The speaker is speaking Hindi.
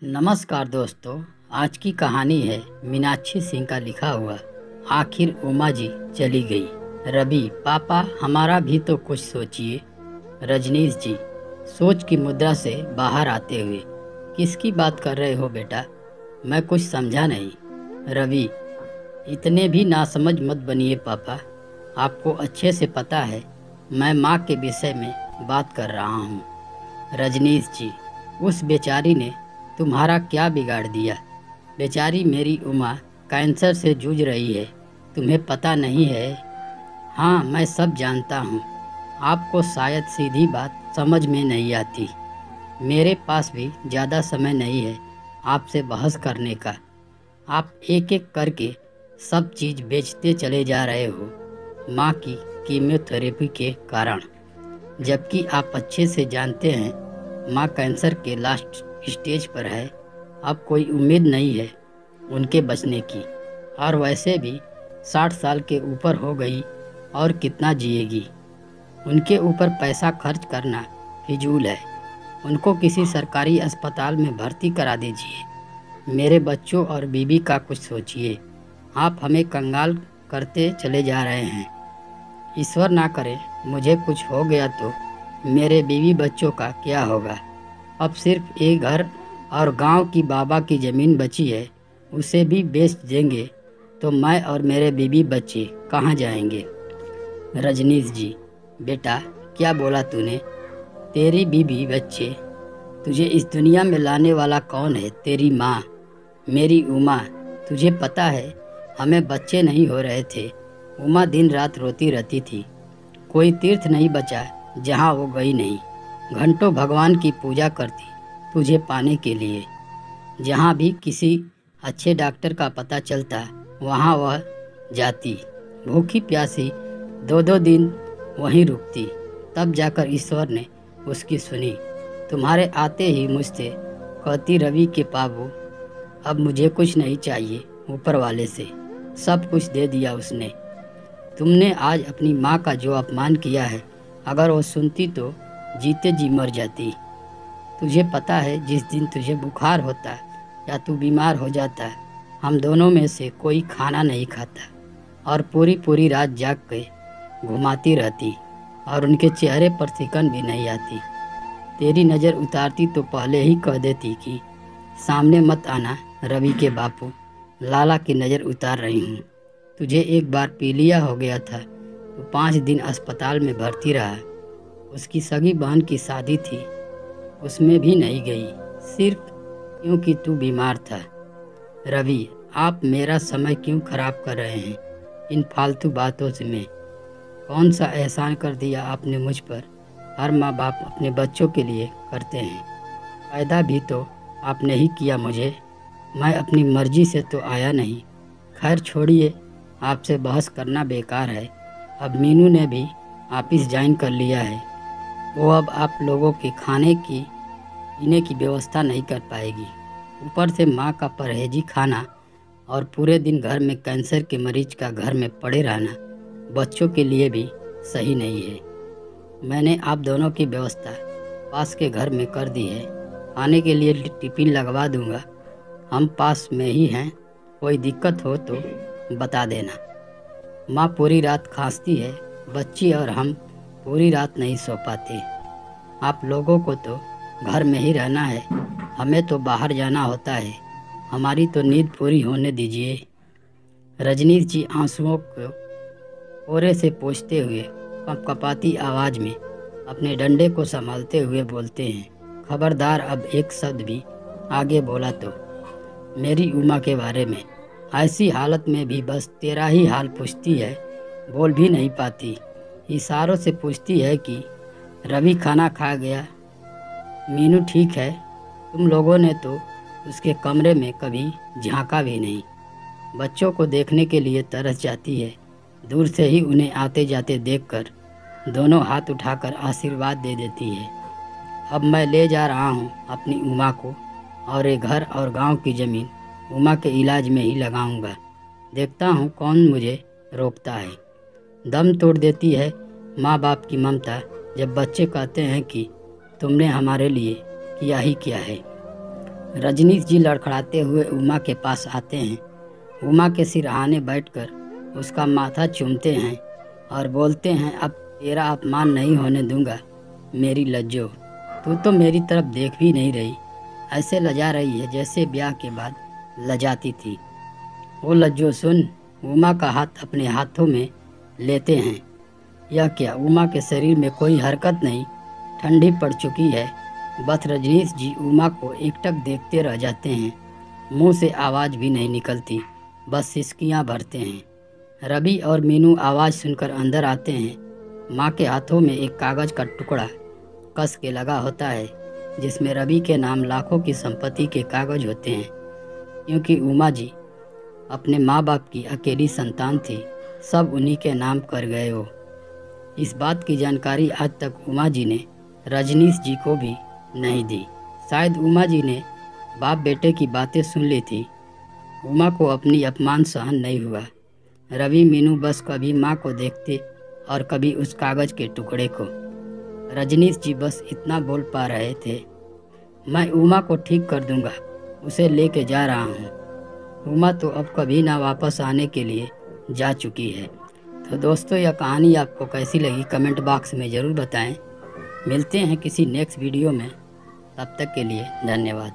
नमस्कार दोस्तों। आज की कहानी है मीनाक्षी सिंह का लिखा हुआ आखिर उमा जी चली गई। रवि पापा हमारा भी तो कुछ सोचिए। रजनीश जी सोच की मुद्रा से बाहर आते हुए, किसकी बात कर रहे हो बेटा? मैं कुछ समझा नहीं। रवि इतने भी नासमझ मत बनिए पापा, आपको अच्छे से पता है मैं माँ के विषय में बात कर रहा हूँ। रजनीश जी उस बेचारी ने तुम्हारा क्या बिगाड़ दिया? बेचारी मेरी उमा कैंसर से जूझ रही है, तुम्हें पता नहीं है? हाँ मैं सब जानता हूँ, आपको शायद सीधी बात समझ में नहीं आती। मेरे पास भी ज़्यादा समय नहीं है आपसे बहस करने का। आप एक एक करके सब चीज़ बेचते चले जा रहे हो माँ की कीमोथेरेपी के कारण, जबकि आप अच्छे से जानते हैं माँ कैंसर के लास्ट स्टेज पर है। अब कोई उम्मीद नहीं है उनके बचने की, और वैसे भी 60 साल के ऊपर हो गई और कितना जिएगी? उनके ऊपर पैसा खर्च करना फिजूल है। उनको किसी सरकारी अस्पताल में भर्ती करा दीजिए। मेरे बच्चों और बीवी का कुछ सोचिए। आप हमें कंगाल करते चले जा रहे हैं। ईश्वर ना करे मुझे कुछ हो गया तो मेरे बीवी बच्चों का क्या होगा? अब सिर्फ एक घर और गांव की बाबा की ज़मीन बची है, उसे भी बेच देंगे तो मैं और मेरे बीवी बच्चे कहाँ जाएंगे? रजनीश जी बेटा क्या बोला तूने? तेरी बीवी बच्चे? तुझे इस दुनिया में लाने वाला कौन है? तेरी माँ, मेरी उमा। तुझे पता है हमें बच्चे नहीं हो रहे थे। उमा दिन रात रोती रहती थी। कोई तीर्थ नहीं बचा जहाँ वो गई नहीं। घंटों भगवान की पूजा करती तुझे पाने के लिए। जहाँ भी किसी अच्छे डॉक्टर का पता चलता वहाँ वह जाती। भूखी प्यासी 2-2 दिन वहीं रुकती। तब जाकर ईश्वर ने उसकी सुनी। तुम्हारे आते ही मुझसे कहती, रवि के बाबू अब मुझे कुछ नहीं चाहिए, ऊपर वाले से सब कुछ दे दिया उसने। तुमने आज अपनी माँ का जो अपमान किया है, अगर वो सुनती तो जीते जी मर जाती। तुझे पता है जिस दिन तुझे बुखार होता या तू बीमार हो जाता, हम दोनों में से कोई खाना नहीं खाता और पूरी पूरी रात जाग के घुमाती रहती, और उनके चेहरे पर सिकन भी नहीं आती। तेरी नज़र उतारती तो पहले ही कह देती कि सामने मत आना रवि के बापू, लाला की नज़र उतार रही हूँ। तुझे एक बार पीलिया हो गया था तो 5 दिन अस्पताल में भर्ती रहा। उसकी सगी बहन की शादी थी, उसमें भी नहीं गई, सिर्फ क्योंकि तू बीमार था। रवि आप मेरा समय क्यों खराब कर रहे हैं इन फालतू बातों से? मैं कौन सा एहसान कर दिया आपने मुझ पर? हर माँ बाप अपने बच्चों के लिए करते हैं। पैदा भी तो आपने ही किया मुझे, मैं अपनी मर्जी से तो आया नहीं। खैर छोड़िए, आपसे बहस करना बेकार है। अब मीनू ने भी ऑफिस ज्वाइन कर लिया है। वो अब आप लोगों के खाने की पीने की व्यवस्था नहीं कर पाएगी। ऊपर से माँ का परहेजी खाना और पूरे दिन घर में कैंसर के मरीज का घर में पड़े रहना बच्चों के लिए भी सही नहीं है। मैंने आप दोनों की व्यवस्था पास के घर में कर दी है। खाने के लिए टिफ़िन लगवा दूंगा, हम पास में ही हैं, कोई दिक्कत हो तो बता देना। माँ पूरी रात खांसती है, बच्ची और हम पूरी रात नहीं सो पाते। आप लोगों को तो घर में ही रहना है, हमें तो बाहर जाना होता है। हमारी तो नींद पूरी होने दीजिए। रजनीश जी आंसुओं को कोरे से पोंछते हुए कपकपाती आवाज़ में अपने डंडे को संभालते हुए बोलते हैं, खबरदार अब एक शब्द भी आगे बोला तो मेरी उमा के बारे में। ऐसी हालत में भी बस तेरा ही हाल पूछती है, बोल भी नहीं पाती। इशारों से पूछती है कि रवि खाना खा गया? मीनू ठीक है? तुम लोगों ने तो उसके कमरे में कभी झांका भी नहीं। बच्चों को देखने के लिए तरस जाती है। दूर से ही उन्हें आते जाते देखकर दोनों हाथ उठाकर आशीर्वाद दे देती है। अब मैं ले जा रहा हूँ अपनी उमा को, और ये घर और गांव की ज़मीन उमा के इलाज में ही लगाऊंगा। देखता हूँ कौन मुझे रोकता है। दम तोड़ देती है माँ बाप की ममता जब बच्चे कहते हैं कि तुमने हमारे लिए किया ही क्या है। रजनीश जी लड़खड़ाते हुए उमा के पास आते हैं। उमा के सिरहाने बैठकर उसका माथा चूमते हैं और बोलते हैं, अब तेरा अपमान नहीं होने दूंगा मेरी लज्जो। तू तो मेरी तरफ देख भी नहीं रही, ऐसे लजा रही है जैसे ब्याह के बाद लजाती थी। वो लज्जो सुन उमा का हाथ अपने हाथों में लेते हैं। यह क्या, उमा के शरीर में कोई हरकत नहीं, ठंडी पड़ चुकी है। बस रजनीश जी उमा को एकटक देखते रह जाते हैं। मुंह से आवाज़ भी नहीं निकलती, बस सिसकियां भरते हैं। रवि और मीनू आवाज़ सुनकर अंदर आते हैं। माँ के हाथों में एक कागज़ का टुकड़ा कस के लगा होता है, जिसमें रवि के नाम लाखों की संपत्ति के कागज़ होते हैं। क्योंकि उमा जी अपने माँ बाप की अकेली संतान थी, सब उन्हीं के नाम कर गए हो। इस बात की जानकारी आज तक उमा जी ने रजनीश जी को भी नहीं दी। शायद उमा जी ने बाप बेटे की बातें सुन ली थी। उमा को अपनी अपमान सहन नहीं हुआ। रवि मीनू बस कभी माँ को देखते और कभी उस कागज़ के टुकड़े को। रजनीश जी बस इतना बोल पा रहे थे, मैं उमा को ठीक कर दूंगा, उसे लेके जा रहा हूँ। उमा तो अब कभी ना वापस आने के लिए जा चुकी है। तो दोस्तों, यह कहानी आपको कैसी लगी कमेंट बॉक्स में ज़रूर बताएं। मिलते हैं किसी नेक्स्ट वीडियो में, तब तक के लिए धन्यवाद।